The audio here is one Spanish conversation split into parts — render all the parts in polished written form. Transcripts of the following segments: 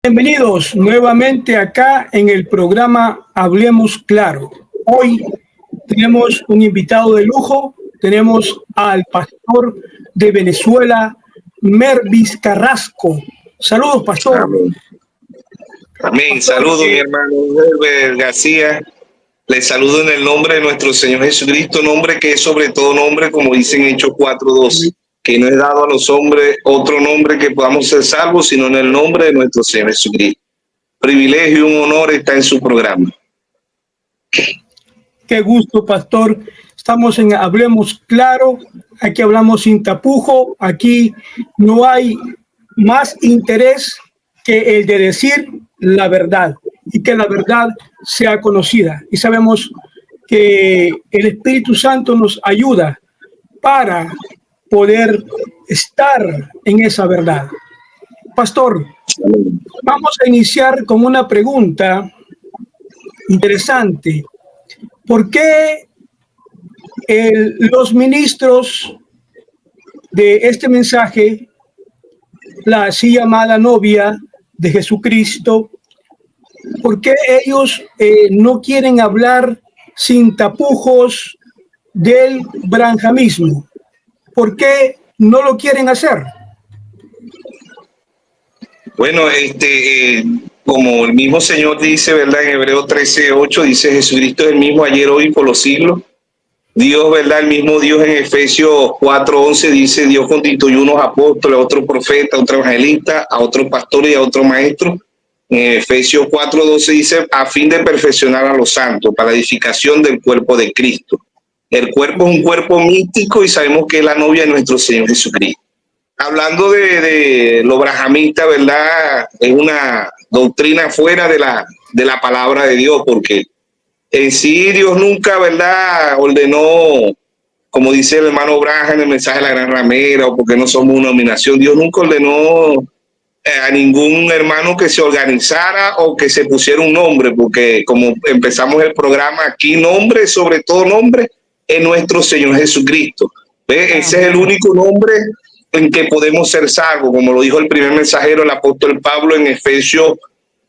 Bienvenidos nuevamente acá en el programa Hablemos Claro. Hoy tenemos un invitado de lujo, tenemos al pastor de Venezuela, Mervis Carrasco. Saludos, pastor. Amén. Amén. Saludos, mi hermano Herbert García. Les saludo en el nombre de nuestro Señor Jesucristo, nombre que es sobre todo nombre, como dicen Hechos 4:12, que no es dado a los hombres otro nombre que podamos ser salvos, sino en el nombre de nuestro Señor Jesucristo. Privilegio y un honor estar en su programa. Qué gusto, pastor. Estamos en Hablemos Claro, aquí hablamos sin tapujo, aquí no hay más interés que el de decir la verdad y que la verdad sea conocida. Y sabemos que el Espíritu Santo nos ayuda para poder estar en esa verdad. Pastor, vamos a iniciar con una pregunta interesante. ¿Por qué los ministros de este mensaje, la así llamada novia de Jesucristo, por qué ellos no quieren hablar sin tapujos del branjamismo? ¿Por qué no lo quieren hacer? Bueno, como el mismo Señor dice, ¿verdad? En Hebreos 13:8 dice: Jesucristo es el mismo ayer, hoy y por los siglos. Dios, ¿verdad? El mismo Dios en Efesios 4:11 dice: Dios constituyó unos apóstoles, a otros profetas, a otros evangelistas, a otros pastores y a otros maestros. En Efesios 4:12 dice: a fin de perfeccionar a los santos, para la edificación del cuerpo de Cristo. El cuerpo es un cuerpo místico y sabemos que es la novia de nuestro Señor Jesucristo. Hablando de lo brahmista, ¿verdad? Es una doctrina fuera de la palabra de Dios, porque en sí Dios nunca, ¿verdad?, ordenó, como dice el hermano Branham en el mensaje de la Gran Ramera, o porque no somos una dominación, Dios nunca ordenó a ningún hermano que se organizara o que se pusiera un nombre, porque como empezamos el programa aquí, nombre, sobre todo nombre, es nuestro Señor Jesucristo. ¿Ve? Ese es el único nombre en que podemos ser salvos, como lo dijo el primer mensajero, el apóstol Pablo, en Efesios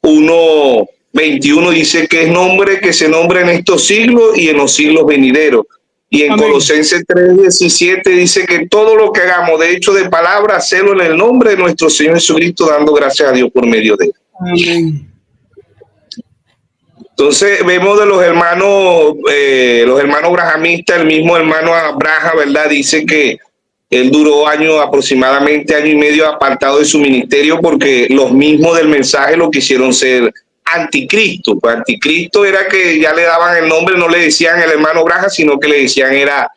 1:21, dice que es nombre que se nombra en estos siglos y en los siglos venideros. Y en Amén. Colosenses 3:17 dice que todo lo que hagamos, de hecho de palabra, hacerlo en el nombre de nuestro Señor Jesucristo, dando gracias a Dios por medio de él. Amén. Entonces vemos de los hermanos brahamistas, el mismo hermano Abraham, ¿verdad? Dice que él duró aproximadamente año y medio apartado de su ministerio, porque los mismos del mensaje lo quisieron ser anticristo. Pues anticristo era que ya le daban el nombre, no le decían el hermano Braja, sino que le decían era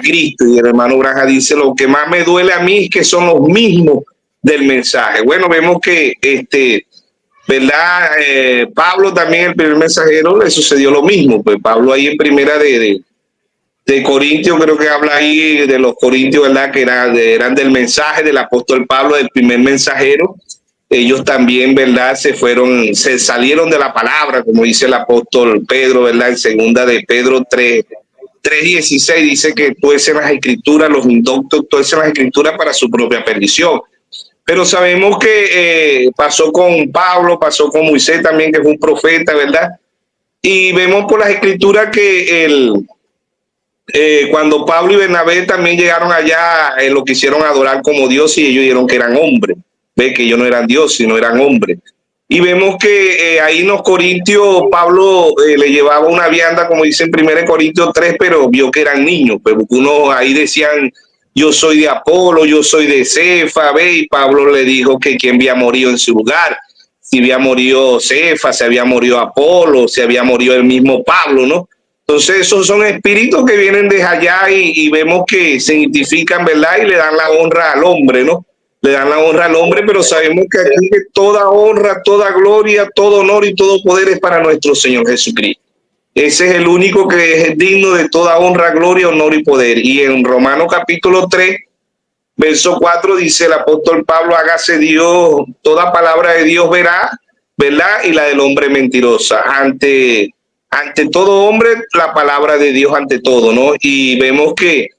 Cristo. Y el hermano Braja dice: lo que más me duele a mí es que son los mismos del mensaje. Bueno, vemos que ¿verdad? Pablo también, el primer mensajero, le sucedió lo mismo. Pues Pablo ahí en primera de Corintios, creo que habla ahí de los corintios, ¿verdad? Que eran del mensaje del apóstol Pablo, del primer mensajero. Ellos también, ¿verdad? Se salieron de la palabra, como dice el apóstol Pedro, ¿verdad? En segunda de Pedro 3:16 dice que tuercen las escrituras, los indoctos tuercen las escrituras para su propia perdición. Pero sabemos que pasó con Pablo, pasó con Moisés también, que fue un profeta, ¿verdad? Y vemos por las escrituras que cuando Pablo y Bernabé también llegaron allá, lo quisieron adorar como Dios, y ellos dijeron que eran hombres. Ve que ellos no eran Dios, sino eran hombres. Y vemos que ahí en los Corintios Pablo le llevaba una vianda, como dice en 1 Corintios 3, pero vio que eran niños. Pero uno ahí decían: yo soy de Apolo, yo soy de Cefa, ve, y Pablo le dijo que quién había morido en su lugar. Si había morido Cefa, si había morido Apolo, si había morido el mismo Pablo, ¿no? Entonces esos son espíritus que vienen de allá y vemos que se identifican, ¿verdad? Y le dan la honra al hombre, ¿no? Le dan la honra al hombre, pero sabemos que aquí toda honra, toda gloria, todo honor y todo poder es para nuestro Señor Jesucristo. Ese es el único que es digno de toda honra, gloria, honor y poder. Y en Romanos capítulo 3, verso 4, dice el apóstol Pablo: hágase Dios, toda palabra de Dios verá, ¿verdad? Y la del hombre mentirosa. Ante todo hombre, la palabra de Dios ante todo, ¿no? Y vemos que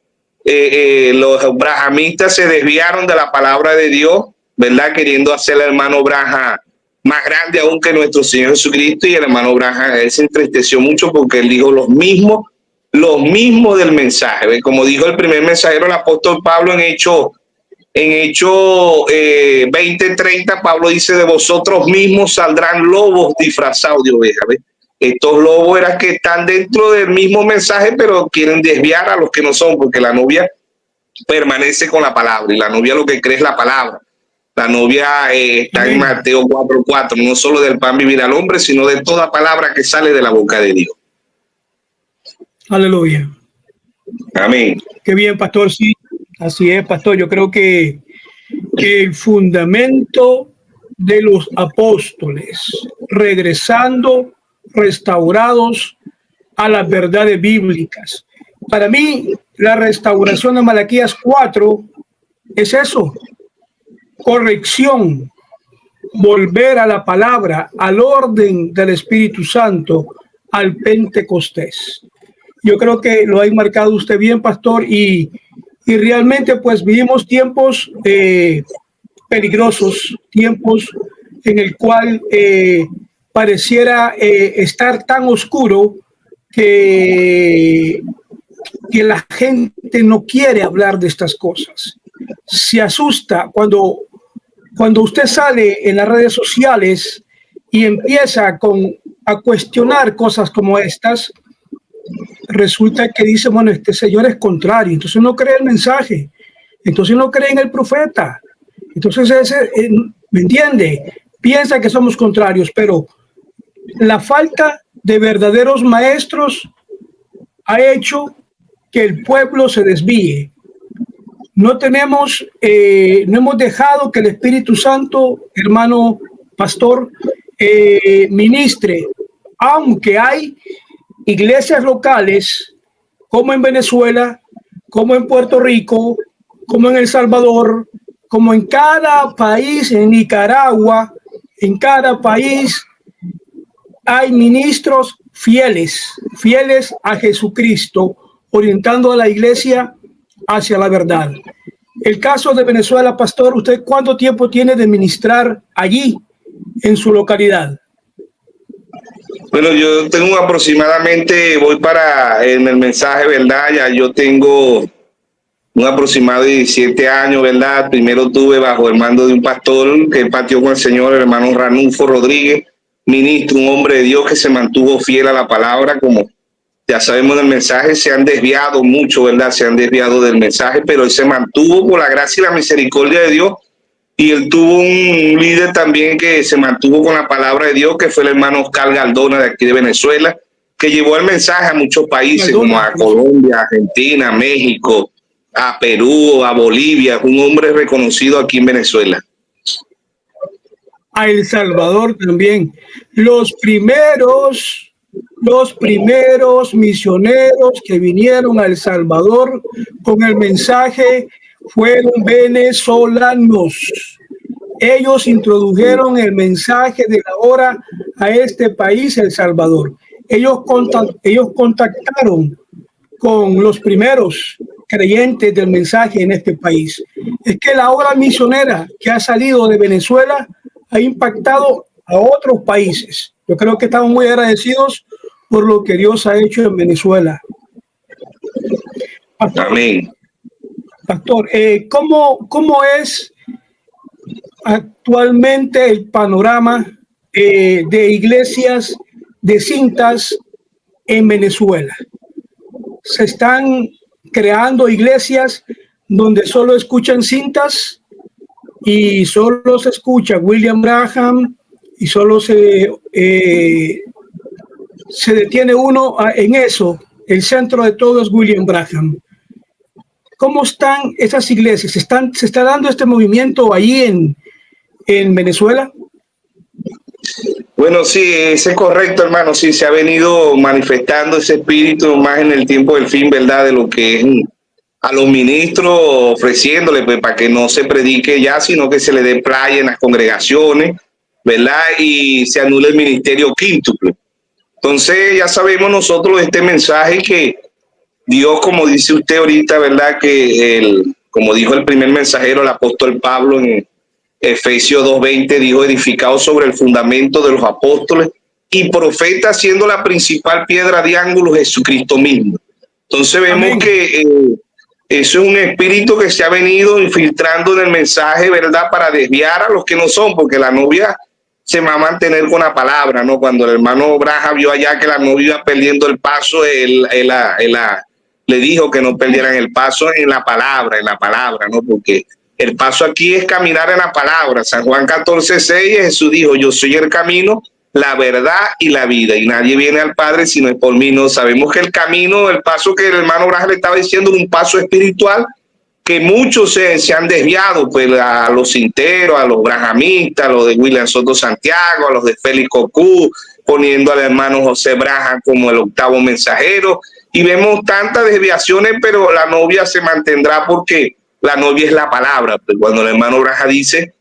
los brahamistas se desviaron de la palabra de Dios, ¿verdad? Queriendo hacer al hermano Braja más grande aún que nuestro Señor Jesucristo, y el hermano Branham, él se entristeció mucho porque él dijo los mismos del mensaje. ¿Ve? Como dijo el primer mensajero, el apóstol Pablo en Hechos 20:30, Pablo dice: de vosotros mismos saldrán lobos disfrazados de ovejas. ¿Ve? Estos lobos eran que están dentro del mismo mensaje, pero quieren desviar a los que no son, porque la novia permanece con la palabra, y la novia lo que cree es la palabra. La novia está en Mateo 4:4, no solo del pan vivirá el hombre, sino de toda palabra que sale de la boca de Dios. Aleluya. Amén. Qué bien, pastor. Sí, así es, pastor. Yo creo que el fundamento de los apóstoles, regresando, restaurados a las verdades bíblicas. Para mí, la restauración de Malaquías 4 es eso: corrección, volver a la palabra, al orden del Espíritu Santo, al Pentecostés. Yo creo que lo ha marcado usted bien, pastor, y realmente pues vivimos tiempos peligrosos, tiempos en el cual pareciera estar tan oscuro que la gente no quiere hablar de estas cosas. Se asusta cuando usted sale en las redes sociales y empieza a cuestionar cosas como estas. Resulta que dice, bueno, este señor es contrario, entonces no cree el mensaje, entonces no cree en el profeta, entonces ¿me entiende? Piensa que somos contrarios, pero la falta de verdaderos maestros ha hecho que el pueblo se desvíe. No hemos dejado que el Espíritu Santo, hermano pastor, ministre, aunque hay iglesias locales, como en Venezuela, como en Puerto Rico, como en El Salvador, como en cada país, en Nicaragua, en cada país hay ministros fieles a Jesucristo, orientando a la iglesia hacia la verdad. El caso de Venezuela, pastor, ¿usted cuánto tiempo tiene de ministrar allí, en su localidad? Bueno, yo tengo aproximadamente, en el mensaje, ¿verdad? Ya yo tengo un aproximado de 17 años, ¿verdad? Primero tuve bajo el mando de un pastor que partió con el Señor, el hermano Ranulfo Rodríguez, ministro, un hombre de Dios que se mantuvo fiel a la palabra. Como ya sabemos del mensaje, se han desviado mucho, ¿verdad? Se han desviado del mensaje, pero él se mantuvo por la gracia y la misericordia de Dios. Y él tuvo un líder también que se mantuvo con la palabra de Dios, que fue el hermano Oscar Galdona, de aquí de Venezuela, que llevó el mensaje a muchos países, como a Colombia, Argentina, México, a Perú, a Bolivia. Un hombre reconocido aquí en Venezuela. A El Salvador también. Los primeros misioneros que vinieron a El Salvador con el mensaje fueron venezolanos. Ellos introdujeron el mensaje de la hora a este país, El Salvador. Ellos contactaron con los primeros creyentes del mensaje en este país. Es que la obra misionera que ha salido de Venezuela ha impactado a otros países. Yo creo que estamos muy agradecidos por lo que Dios ha hecho en Venezuela. Amén. Pastor, ¿cómo es actualmente el panorama de iglesias de cintas en Venezuela? ¿Se están creando iglesias donde solo escuchan cintas y solo se escucha William Branham y solo se detiene uno en eso? El centro de todo es William Branham. ¿Cómo están esas iglesias? ¿Se está dando este movimiento ahí en Venezuela? Bueno, sí, ese es correcto, hermano. Sí, se ha venido manifestando ese espíritu más en el tiempo del fin, ¿verdad? De lo que es a los ministros ofreciéndole, pues, para que no se predique ya, sino que se le dé playa en las congregaciones, ¿verdad? Y se anule el ministerio quíntuple. Entonces, ya sabemos nosotros este mensaje que Dios, como dice usted ahorita, ¿verdad? Que como dijo el primer mensajero, el apóstol Pablo, en Efesios 2:20 dijo, edificado sobre el fundamento de los apóstoles y profetas, siendo la principal piedra de ángulo Jesucristo mismo. Entonces vemos Amén. Que eso es un espíritu que se ha venido infiltrando en el mensaje, ¿verdad? Para desviar a los que no son, porque la novia se va a mantener con la palabra, ¿no? Cuando el hermano Braja vio allá que la novia iba perdiendo el paso, él le dijo que no perdieran el paso en la palabra, ¿no? Porque el paso aquí es caminar en la palabra. San Juan 14:6, Jesús dijo, yo soy el camino, la verdad y la vida, y nadie viene al Padre si no es por mí. No sabemos que el camino, el paso que el hermano Braja le estaba diciendo, es un paso espiritual que muchos se han desviado, pues a los cinteros, a los brajamistas, a los de William Soto Santiago, a los de Félix Cocú, poniendo al hermano José Braja como el octavo mensajero, y vemos tantas desviaciones, pero la novia se mantendrá porque la novia es la palabra. Pues cuando el hermano Braja dice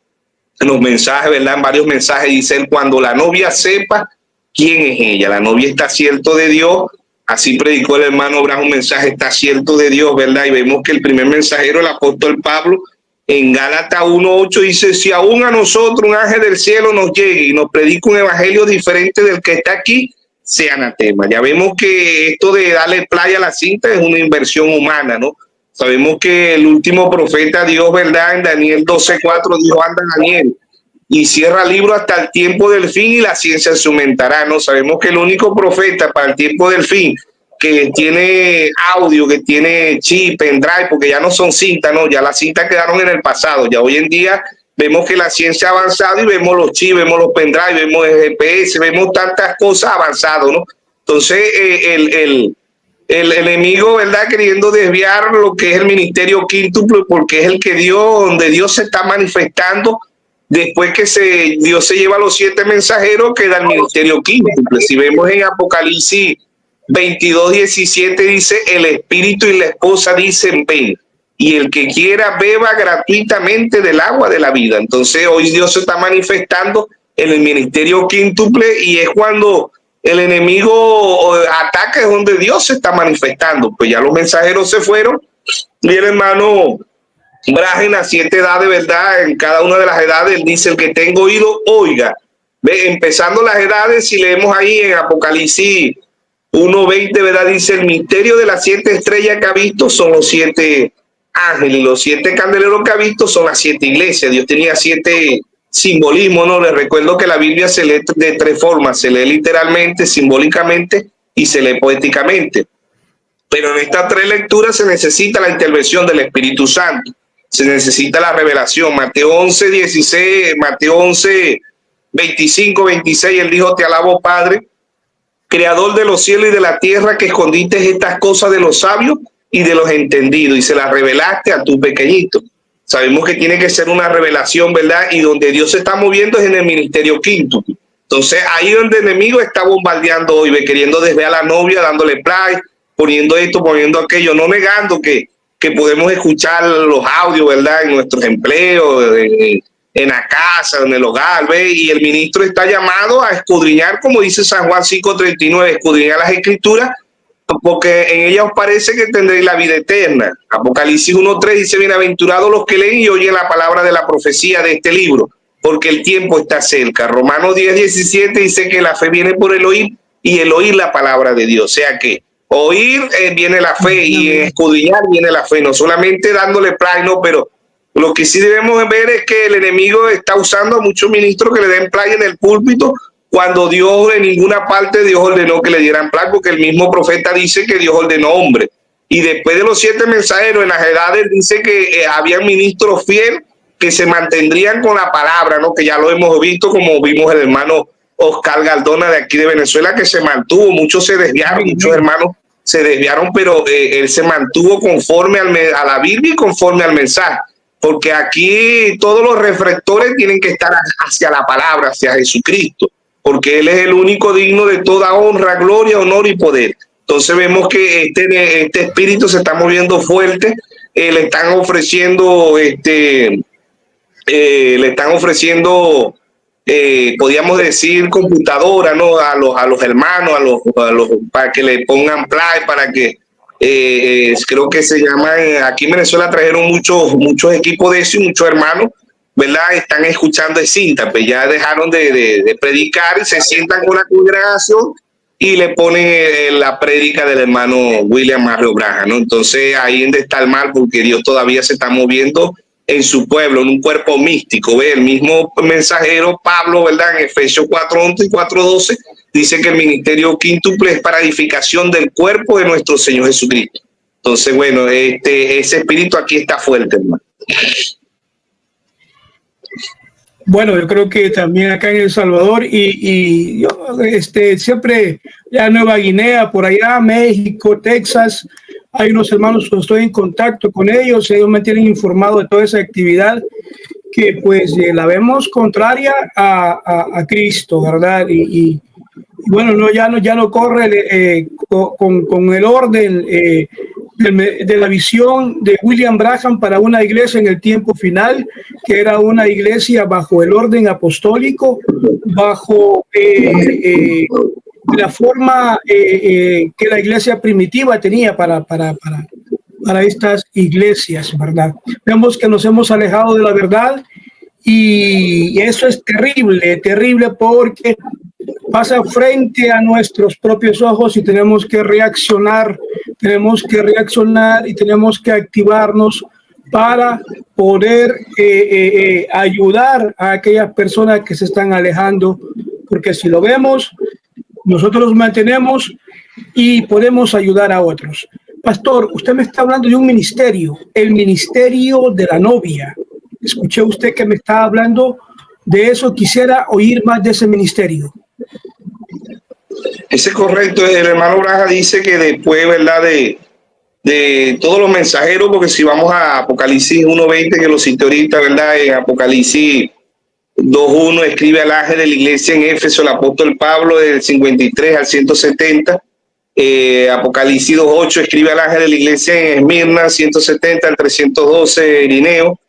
en los mensajes, ¿verdad? En varios mensajes dice él, cuando la novia sepa quién es ella, la novia está cierto de Dios. Así predicó el hermano Braja un mensaje, está cierto de Dios, ¿verdad? Y vemos que el primer mensajero, el apóstol Pablo, en Gálatas 1:8 dice, si aún a nosotros un ángel del cielo nos llegue y nos predica un evangelio diferente del que está aquí, sea anatema. Ya vemos que esto de darle playa a la cinta es una inversión humana, ¿no? Sabemos que el último profeta Dios, ¿verdad? En Daniel 12:4 dijo, anda Daniel, y cierra el libro hasta el tiempo del fin y la ciencia se aumentará, ¿no? Sabemos que el único profeta para el tiempo del fin que tiene audio, que tiene chip, pendrive, porque ya no son cintas, ¿no? Ya las cintas quedaron en el pasado. Ya hoy en día vemos que la ciencia ha avanzado y vemos los chips, vemos los pendrive, vemos el GPS, vemos tantas cosas avanzadas, ¿no? Entonces, el enemigo, ¿verdad? Queriendo desviar lo que es el ministerio quíntuple, porque es el que Dios, donde Dios se está manifestando. Después que Dios se lleva a los 7 mensajeros, queda el ministerio quíntuple. Si vemos en Apocalipsis 22:17 dice, el espíritu y la esposa dicen, ven, y el que quiera beba gratuitamente del agua de la vida. Entonces hoy Dios se está manifestando en el ministerio quíntuple y es cuando el enemigo ataca, es donde Dios se está manifestando. Pues ya los mensajeros se fueron y el hermano Braja en las 7 edades, ¿verdad? En cada una de las edades, él dice, el que tenga oído, oiga. Ve, empezando las edades, si leemos ahí en Apocalipsis 1:20, ¿verdad? Dice, el misterio de las 7 estrellas que ha visto son los 7 ángeles, y los 7 candeleros que ha visto son las 7 iglesias. Dios tenía 7 simbolismos, ¿no? Les recuerdo que la Biblia se lee de 3 formas, se lee literalmente, simbólicamente y se lee poéticamente. Pero en estas 3 lecturas se necesita la intervención del Espíritu Santo. Se necesita la revelación. Mateo 11:16, Mateo 11:25-26, él dijo, te alabo, Padre, creador de los cielos y de la tierra, que escondiste estas cosas de los sabios y de los entendidos y se las revelaste a tu pequeñito. Sabemos que tiene que ser una revelación, ¿verdad? Y donde Dios se está moviendo es en el ministerio quinto. Entonces ahí donde el enemigo está bombardeando hoy, queriendo desviar a la novia, dándole play, poniendo esto, poniendo aquello, no negando que podemos escuchar los audios, ¿verdad? En nuestros empleos, en la casa, en el hogar, ¿ve? Y el ministro está llamado a escudriñar, como dice San Juan 5:39, escudriñar las escrituras, porque en ellas os parece que tendréis la vida eterna. Apocalipsis 1:3 dice, bienaventurados los que leen y oyen la palabra de la profecía de este libro, porque el tiempo está cerca. Romanos 10:17 dice que la fe viene por el oír y el oír la palabra de Dios. O sea que oír viene la fe y escudriñar viene la fe, no solamente dándole play, no, pero lo que sí debemos ver es que el enemigo está usando a muchos ministros que le den play en el púlpito, cuando Dios en ninguna parte Dios ordenó que le dieran play, porque el mismo profeta dice que Dios ordenó hombre. Y después de los 7 mensajeros en las edades dice que había ministros fieles que se mantendrían con la palabra, ¿no? Que ya lo hemos visto, como vimos el hermano Oscar Galdona de aquí de Venezuela, que se mantuvo. Muchos se desviaron, muchos hermanos se desviaron, pero él se mantuvo conforme a la Biblia y conforme al mensaje. Porque aquí todos los reflectores tienen que estar hacia la palabra, hacia Jesucristo, porque Él es el único digno de toda honra, gloria, honor y poder. Entonces vemos que este espíritu se está moviendo fuerte, le están ofreciendo, podríamos decir, computadora, ¿no? A los hermanos, a los para que le pongan play, para que creo que se llaman, aquí en Venezuela trajeron muchos equipos de eso y muchos hermanos ¿verdad? Están escuchando el síntape, ya dejaron de predicar y se sientan con la congregación y le ponen la prédica del hermano William Marrio Branham, ¿no? Entonces ahí es donde está el mal, porque Dios todavía se está moviendo en su pueblo, en un cuerpo místico. ¿Ve? El mismo mensajero Pablo, ¿verdad? En Efesios 4:11 y 4:12 dice que el ministerio quíntuple es para edificación del cuerpo de nuestro Señor Jesucristo. Entonces, bueno, ese espíritu aquí está fuerte, hermano. Bueno, yo creo que también acá en El Salvador y yo siempre ya Nueva Guinea, por allá, México, Texas, hay unos hermanos que estoy en contacto con ellos me tienen informado de toda esa actividad que pues la vemos contraria a Cristo, ¿verdad? Y bueno, ya no corre con el orden de la visión de William Branham para una iglesia en el tiempo final, que era una iglesia bajo el orden apostólico, bajo la forma que la iglesia primitiva tenía para estas iglesias, ¿verdad? Vemos que nos hemos alejado de la verdad y eso es terrible porque pasa frente a nuestros propios ojos y tenemos que reaccionar y tenemos que activarnos para poder ayudar a aquellas personas que se están alejando, porque si lo vemos, nosotros los mantenemos y podemos ayudar a otros. Pastor, usted me está hablando de un ministerio, el ministerio de la novia. Escuché usted que me estaba hablando de eso, quisiera oír más de ese ministerio. Ese es correcto. El hermano Branham dice que después, ¿verdad? De todos los mensajeros, porque si vamos a Apocalipsis 1:20, que lo cité ahorita, ¿verdad? En Apocalipsis 2:1 escribe al ángel de la iglesia en Éfeso, el apóstol Pablo, del 53 al 170. Apocalipsis 2:8 escribe al ángel de la iglesia en Esmirna, 170 al 312, Irineo.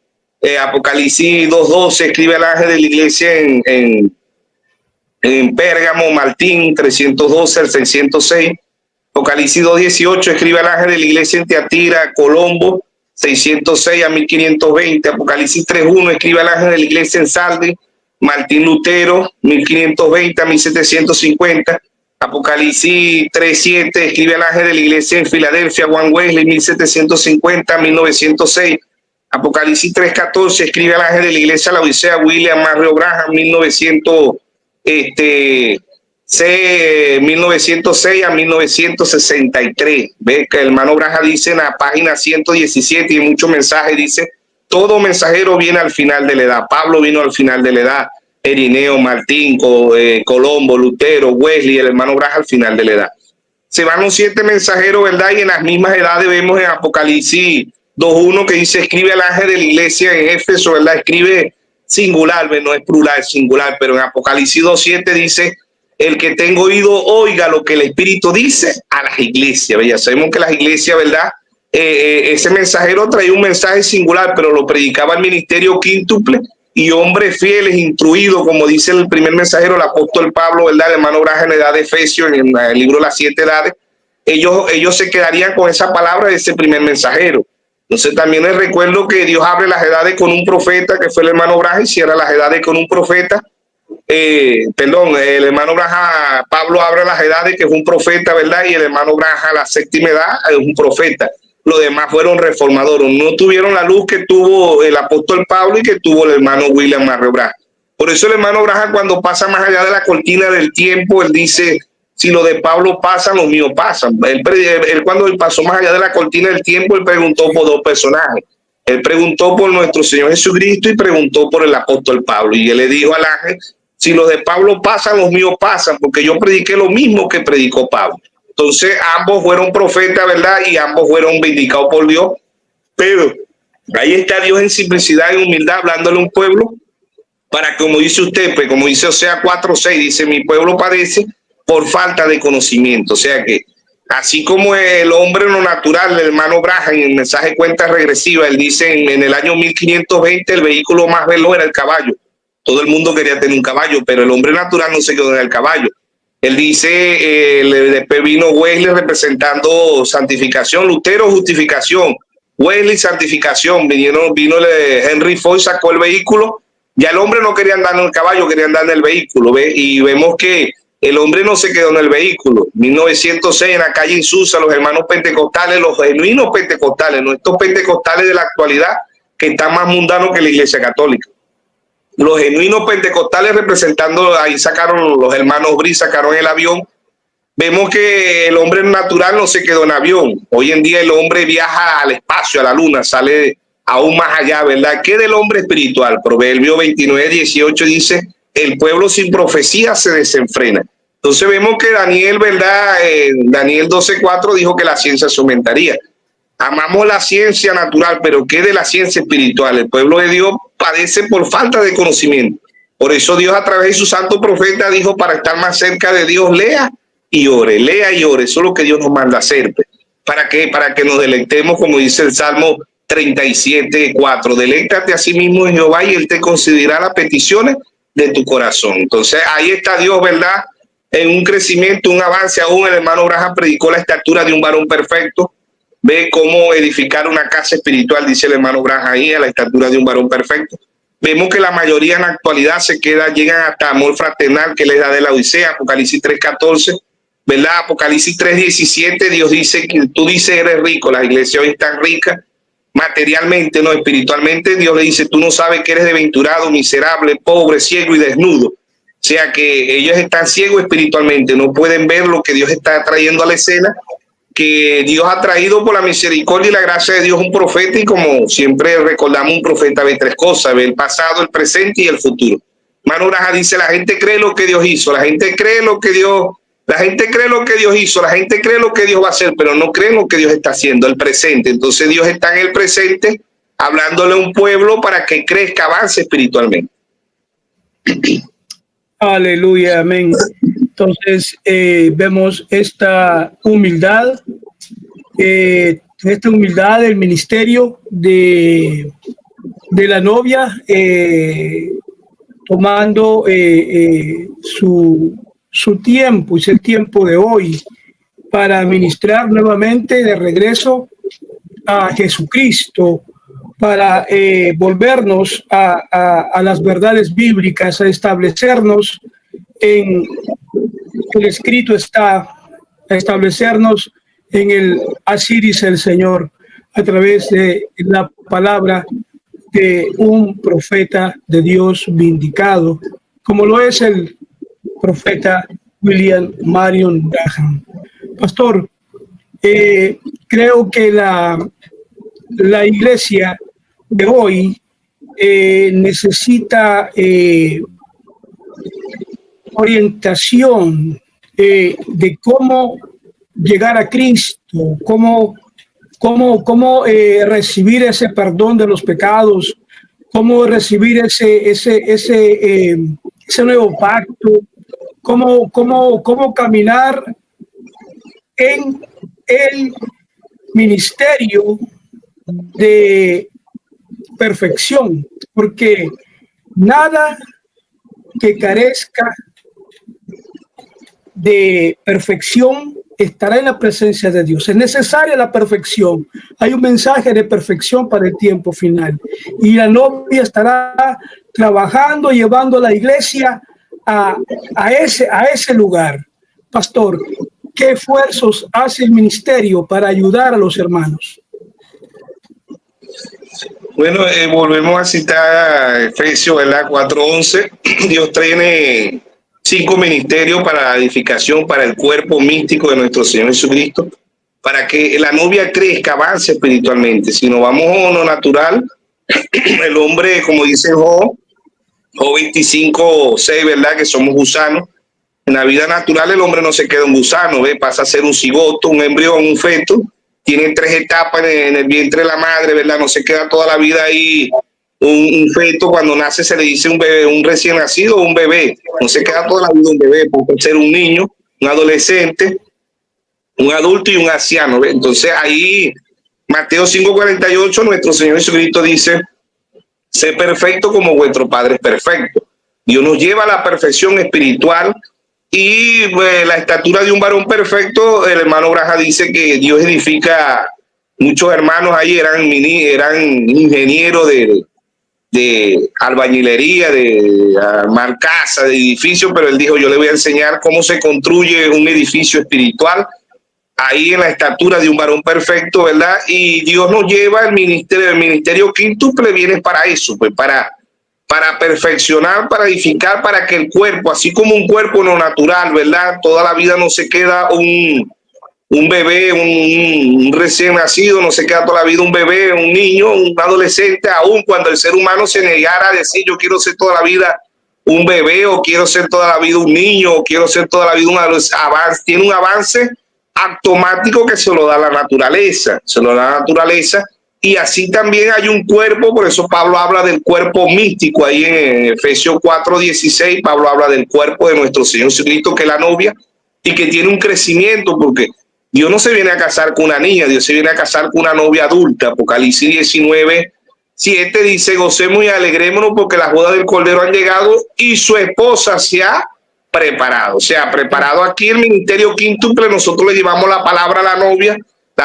Apocalipsis 2:12 escribe al ángel de la iglesia en Pérgamo, Martín, 312 al 606. Apocalipsis 2:18 escribe al ángel de la iglesia en Teatira, Colombo, 606 a 1520. Apocalipsis 3:1 escribe al ángel de la iglesia en Sardes, Martín Lutero, 1520 a 1750. Apocalipsis 3:7 escribe al ángel de la iglesia en Filadelfia, Juan Wesley, 1750 a 1906. Apocalipsis 3:14 escribe al ángel de la iglesia la Odisea, William Marrio Branham, 1906 a 1963. Ve que el hermano Branham dice en la página 117 y muchos mensajes, dice: todo mensajero viene al final de la edad. Pablo vino al final de la edad, Irineo, Martín, Colombo, Lutero, Wesley, el hermano Branham al final de la edad. Se van los 7 mensajeros, ¿verdad? Y en las mismas edades vemos en Apocalipsis 2:1 que dice: escribe al ángel de la iglesia en Éfeso, ¿verdad? Escribe singular, no es plural, es singular, pero en Apocalipsis 2:7 dice: el que tenga oído, oiga lo que el Espíritu dice a las iglesias. Ya sabemos que las iglesias, ¿verdad? Ese mensajero traía un mensaje singular, pero lo predicaba el ministerio quíntuple y hombres fieles, instruidos, como dice el primer mensajero, el apóstol Pablo, ¿verdad? El hermano Branham en la edad de Efesios, en el libro de las 7 edades. Ellos se quedarían con esa palabra de ese primer mensajero. Entonces también les recuerdo que Dios abre las edades con un profeta, que fue el hermano Branham, y cierra las edades con un profeta. El hermano Branham, Pablo abre las edades, que es un profeta, ¿verdad? Y el hermano Branham, la 7ª edad, es un profeta. Los demás fueron reformadores, no tuvieron la luz que tuvo el apóstol Pablo y que tuvo el hermano William Marrio Branham. Por eso el hermano Branham, cuando pasa más allá de la cortina del tiempo, él dice: si lo de Pablo pasa, los míos pasan. Él cuando él pasó más allá de la cortina del tiempo, él preguntó por 2 personajes. Él preguntó por nuestro Señor Jesucristo y preguntó por el apóstol Pablo. Y él le dijo al ángel: si los de Pablo pasan, los míos pasan, porque yo prediqué lo mismo que predicó Pablo. Entonces ambos fueron profetas, ¿verdad? Y ambos fueron vindicados por Dios. Pero ahí está Dios en simplicidad y humildad hablándole a un pueblo para, como dice usted, pues como dice Oseas 4:6, dice: mi pueblo padece por falta de conocimiento. O sea que así como el hombre no natural, el hermano Branham, en el mensaje cuenta regresiva, él dice en el año 1520 el vehículo más veloz era el caballo. Todo el mundo quería tener un caballo, pero el hombre natural no se quedó en el caballo. Él dice, después vino Wesley representando santificación, Lutero justificación, Wesley santificación, vino Henry Ford, sacó el vehículo Ya el hombre no quería andar en el caballo, quería andar en el vehículo, ¿ve? Y vemos que el hombre no se quedó en el vehículo. 1906 en la calle Insusa, los hermanos pentecostales, los genuinos pentecostales, no estos pentecostales de la actualidad que están más mundanos que la Iglesia Católica. Los genuinos pentecostales representando, ahí sacaron los hermanos Bris, sacaron el avión. Vemos que el hombre natural no se quedó en avión. Hoy en día el hombre viaja al espacio, a la luna, sale aún más allá, ¿verdad? ¿Qué del hombre espiritual? Proverbio 29:18 dice, el pueblo sin profecía se desenfrena. Entonces vemos que Daniel, ¿verdad? Daniel 12:4 dijo que la ciencia se aumentaría. Amamos la ciencia natural, pero ¿qué de la ciencia espiritual? El pueblo de Dios padece por falta de conocimiento. Por eso Dios a través de su santo profeta dijo, para estar más cerca de Dios, lea y ore, lea y ore. Eso es lo que Dios nos manda a hacer. ¿Para qué? Para que nos deleitemos, como dice el Salmo 37:4. Deléctate a sí mismo en Jehová y Él te concederá las peticiones de tu corazón. Entonces ahí está Dios, ¿verdad? En un crecimiento, un avance. Aún el hermano Branham predicó la estatura de un varón perfecto. Ve cómo edificar una casa espiritual, dice el hermano Branham ahí, a la estatura de un varón perfecto. Vemos que la mayoría en la actualidad llegan hasta amor fraternal, que les da de la Odisea, Apocalipsis 3:14, ¿verdad? Apocalipsis 3:17, Dios dice que tú dices eres rico, las iglesias hoy están ricas, materialmente, no espiritualmente. Dios le dice, tú no sabes que eres desventurado, miserable, pobre, ciego y desnudo. O sea que ellos están ciegos espiritualmente, no pueden ver lo que Dios está trayendo a la escena, que Dios ha traído por la misericordia y la gracia de Dios un profeta, y como siempre recordamos, un profeta ve tres cosas, ve el pasado, el presente y el futuro. Hermano Branham dice, la gente cree lo que Dios hizo, la gente cree lo que Dios hizo, la gente cree lo que Dios va a hacer, pero no creen lo que Dios está haciendo, el presente. Entonces Dios está en el presente hablándole a un pueblo para que crezca, avance espiritualmente. Aleluya, amén. Entonces vemos esta humildad del ministerio de la novia, tomando su tiempo, y es el tiempo de hoy, para ministrar nuevamente de regreso a Jesucristo, para volvernos a las verdades bíblicas, a establecernos en el escrito está, a establecernos en el así dice el Señor, a través de la palabra de un profeta de Dios vindicado, como lo es el profeta William Marion Branham. Pastor, creo que la iglesia de hoy necesita orientación de cómo llegar a Cristo, cómo recibir ese perdón de los pecados, cómo recibir ese nuevo pacto, cómo caminar en el ministerio de perfección, porque nada que carezca de perfección estará en la presencia de Dios. Es necesaria la perfección. Hay un mensaje de perfección para el tiempo final. Y la novia estará trabajando, llevando a la iglesia a ese lugar. Pastor, ¿qué esfuerzos hace el ministerio para ayudar a los hermanos? Bueno, volvemos a citar a Efesios 4:11. Dios tiene 5 ministerios para la edificación, para el cuerpo místico de nuestro Señor Jesucristo, para que la novia crezca, avance espiritualmente. Si nos vamos a lo natural, el hombre, como dice Job 25:6, ¿verdad? Que somos gusanos. En la vida natural el hombre no se queda un gusano, ¿ve? Pasa a ser un cigoto, un embrión, un feto. Tiene 3 etapas en el vientre de la madre, ¿verdad? No se queda toda la vida ahí. Un feto cuando nace se le dice un bebé, un recién nacido o un bebé. No se queda toda la vida un bebé, puede ser un niño, un adolescente, un adulto y un anciano, ¿ve? Entonces ahí, Mateo 5:48, nuestro Señor Jesucristo dice, sé perfecto como vuestro Padre es perfecto. Dios nos lleva a la perfección espiritual y la estatura de un varón perfecto. El hermano Branham dice que Dios edifica, muchos hermanos ahí eran ingenieros de albañilería, de armar casa, de edificio, pero él dijo, yo le voy a enseñar cómo se construye un edificio espiritual ahí en la estatura de un varón perfecto, ¿verdad? Y Dios nos lleva, el ministerio quíntuple viene para eso, pues para perfeccionar, para edificar, para que el cuerpo, así como un cuerpo no natural, ¿verdad? Toda la vida no se queda un bebé, un recién nacido, no se queda toda la vida un bebé, un niño, un adolescente, aún cuando el ser humano se negara a decir yo quiero ser toda la vida un bebé, o quiero ser toda la vida un niño, o quiero ser toda la vida un avance, tiene un avance automático que se lo da la naturaleza, y así también hay un cuerpo, por eso Pablo habla del cuerpo místico, ahí en Efesios 4:16, Pablo habla del cuerpo de nuestro Señor Jesucristo, que es la novia, y que tiene un crecimiento, porque Dios no se viene a casar con una niña, Dios se viene a casar con una novia adulta. Apocalipsis 19:7 dice, gocemos y alegrémonos porque las bodas del Cordero han llegado y su esposa se ha preparado. Se ha preparado aquí el ministerio quíntuple, nosotros le llevamos la palabra a la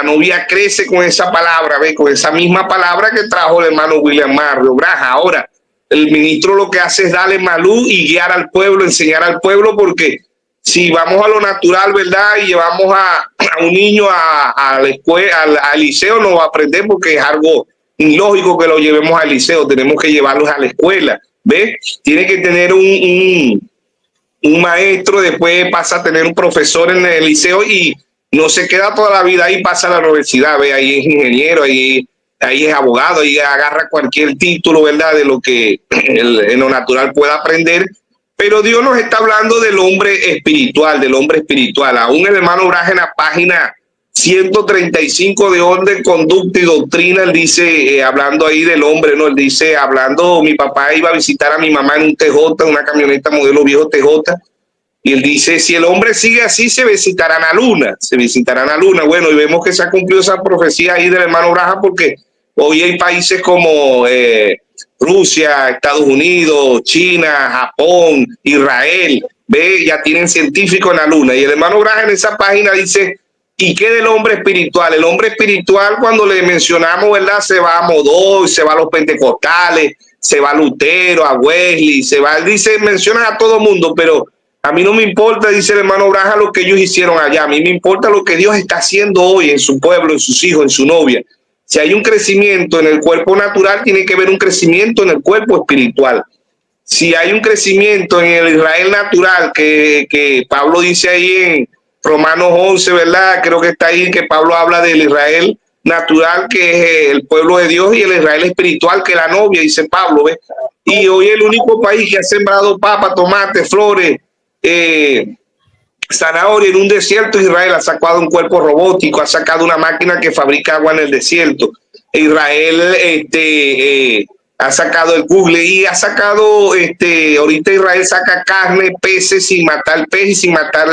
novia crece con esa palabra, ¿ve? Con esa misma palabra que trajo el hermano William Mario Braja. Ahora, el ministro lo que hace es darle más luz y guiar al pueblo, enseñar al pueblo, porque si vamos a lo natural, ¿verdad? Y llevamos a un niño a la escuela, al liceo, no va a aprender porque es algo ilógico que lo llevemos al liceo. Tenemos que llevarlos a la escuela, ¿ves? Tiene que tener un maestro, después pasa a tener un profesor en el liceo y no se queda toda la vida ahí, pasa a la universidad, ¿ves? Ahí es ingeniero, ahí es abogado, ahí agarra cualquier título, ¿verdad? De lo que en lo natural pueda aprender. Pero Dios nos está hablando del hombre espiritual, Aún el hermano Braja en la página 135 de Orden, Conducta y Doctrina, él dice, hablando ahí del hombre, ¿no? Él dice, mi papá iba a visitar a mi mamá en un TJ, una camioneta modelo viejo TJ, y él dice, si el hombre sigue así, se visitarán a luna. Bueno, y vemos que se ha cumplido esa profecía ahí del hermano Braja, porque hoy hay países como Rusia, Estados Unidos, China, Japón, Israel, ve, ya tienen científicos en la luna. Y el hermano Braja en esa página dice, ¿y qué del hombre espiritual? El hombre espiritual, cuando le mencionamos, ¿verdad? Se va a Modoy, se va a los pentecostales, se va a Lutero, a Wesley, dice, menciona a todo mundo, pero a mí no me importa, dice el hermano Braja, lo que ellos hicieron allá. A mí me importa lo que Dios está haciendo hoy en su pueblo, en sus hijos, en su novia. Si hay un crecimiento en el cuerpo natural, tiene que haber un crecimiento en el cuerpo espiritual. Si hay un crecimiento en el Israel natural, que Pablo dice ahí en Romanos 11, ¿verdad? Creo que está ahí que Pablo habla del Israel natural, que es el pueblo de Dios, y el Israel espiritual, que es la novia, dice Pablo, ¿ves? Y hoy el único país que ha sembrado papa, tomate, flores, zanahoria en un desierto, Israel. Ha sacado un cuerpo robótico, ha sacado una máquina que fabrica agua en el desierto. Israel ha sacado el Google y ha sacado, ahorita Israel saca carne, peces sin matar el pez y sin matar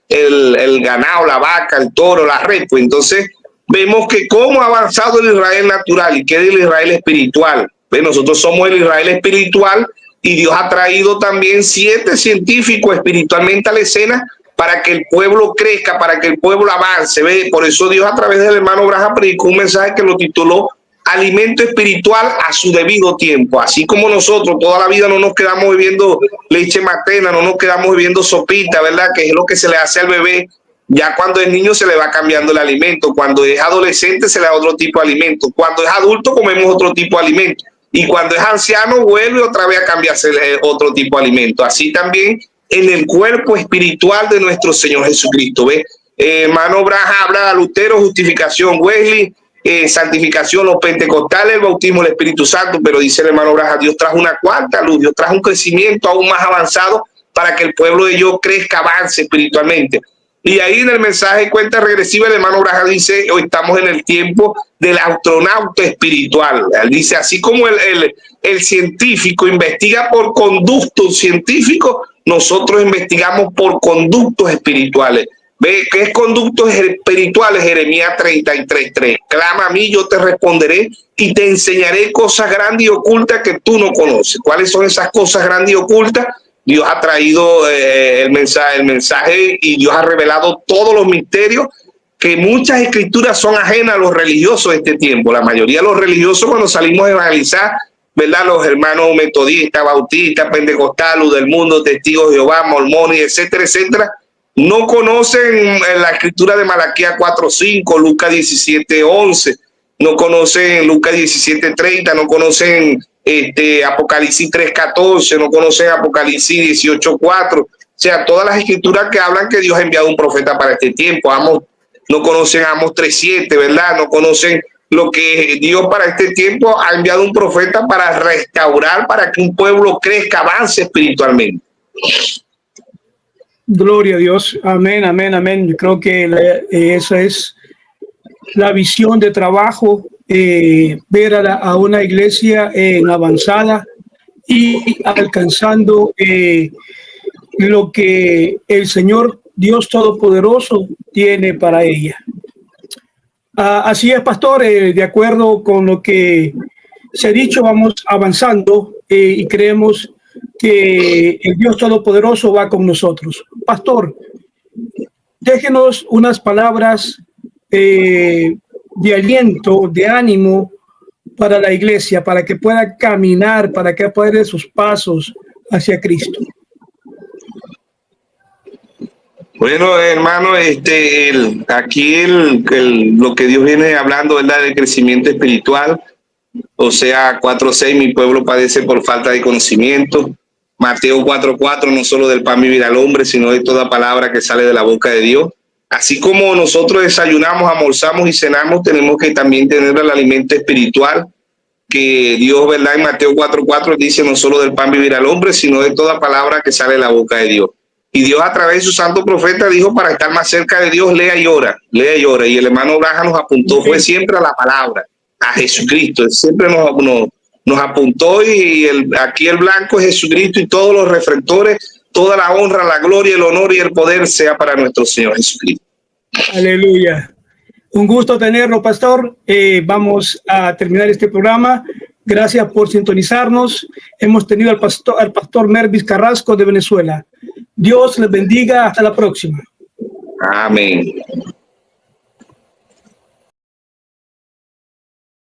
el ganado, la vaca, el toro, la red. Pues entonces vemos que cómo ha avanzado el Israel natural y que es el Israel espiritual. ¿Ves? Nosotros somos el Israel espiritual y Dios ha traído también 7 científicos espiritualmente a la escena para que el pueblo crezca, para que el pueblo avance. ¿Ve? Por eso Dios a través del hermano Braja predicó un mensaje que lo tituló Alimento Espiritual a su debido tiempo. Así como nosotros toda la vida no nos quedamos bebiendo leche materna, no nos quedamos bebiendo sopita, ¿verdad? Que es lo que se le hace al bebé. Ya cuando es niño se le va cambiando el alimento. Cuando es adolescente se le da otro tipo de alimento. Cuando es adulto comemos otro tipo de alimento. Y cuando es anciano vuelve otra vez a cambiarse otro tipo de alimento. Así también en el cuerpo espiritual de nuestro Señor Jesucristo. ¿Ve? Hermano Braja habla de Lutero, justificación, Wesley, santificación, los pentecostales, el bautismo del Espíritu Santo, pero dice el hermano Braja, Dios trajo una cuarta luz, Dios trajo un crecimiento aún más avanzado para que el pueblo de Dios crezca, avance espiritualmente. Y ahí en el mensaje cuenta regresiva, el hermano Braja dice, hoy estamos en el tiempo del astronauta espiritual. Él dice, así como el científico investiga por conductos científicos, nosotros investigamos por conductos espirituales. ¿Ve qué es conductos espirituales? Jeremías 33:3. Clama a mí, yo te responderé y te enseñaré cosas grandes y ocultas que tú no conoces. ¿Cuáles son esas cosas grandes y ocultas? Dios ha traído el mensaje y Dios ha revelado todos los misterios que muchas escrituras son ajenas a los religiosos de este tiempo. La mayoría de los religiosos, cuando salimos a evangelizar, ¿verdad? Los hermanos metodistas, bautistas, pentecostal, luz del mundo, testigos de Jehová, mormones, etcétera, etcétera, no conocen la escritura de Malaquías 4:5, Lucas 17:11, no conocen Lucas 17:30, no conocen Apocalipsis 3:14, no conocen Apocalipsis 18:4. O sea, todas las escrituras que hablan que Dios ha enviado un profeta para este tiempo. No conocen Amos 3:7, ¿verdad? No conocen lo que Dios para este tiempo ha enviado un profeta para restaurar, para que un pueblo crezca, avance espiritualmente. Gloria a Dios. Amén, amén, amén. Yo creo que esa es la visión de trabajo, ver a una iglesia en avanzada y alcanzando lo que el Señor Dios Todopoderoso tiene para ella. Así es, pastor, de acuerdo con lo que se ha dicho, vamos avanzando y creemos que el Dios Todopoderoso va con nosotros. Pastor, déjenos unas palabras de aliento, de ánimo para la iglesia, para que pueda caminar, para que pueda dar sus pasos hacia Cristo. Bueno, hermano, aquí lo que Dios viene hablando, ¿verdad?, del crecimiento espiritual. O sea, 4:6, mi pueblo padece por falta de conocimiento. Mateo 4:4, no solo del pan vivir al hombre, sino de toda palabra que sale de la boca de Dios. Así como nosotros desayunamos, almorzamos y cenamos, tenemos que también tener el alimento espiritual que Dios, ¿verdad?, en Mateo 4:4 dice, no solo del pan vivir al hombre, sino de toda palabra que sale de la boca de Dios. Y Dios a través de su santo profeta dijo, para estar más cerca de Dios, lea y ora, lea y ora. Y el hermano Braham nos apuntó, fue siempre a la palabra, a Jesucristo. Él siempre nos apuntó y aquí el blanco es Jesucristo y todos los reflectores, toda la honra, la gloria, el honor y el poder sea para nuestro Señor Jesucristo. Aleluya. Un gusto tenerlo, pastor. Vamos a terminar este programa. Gracias por sintonizarnos. Hemos tenido al pastor Mervis Carrasco de Venezuela. Dios les bendiga. Hasta la próxima. Amén.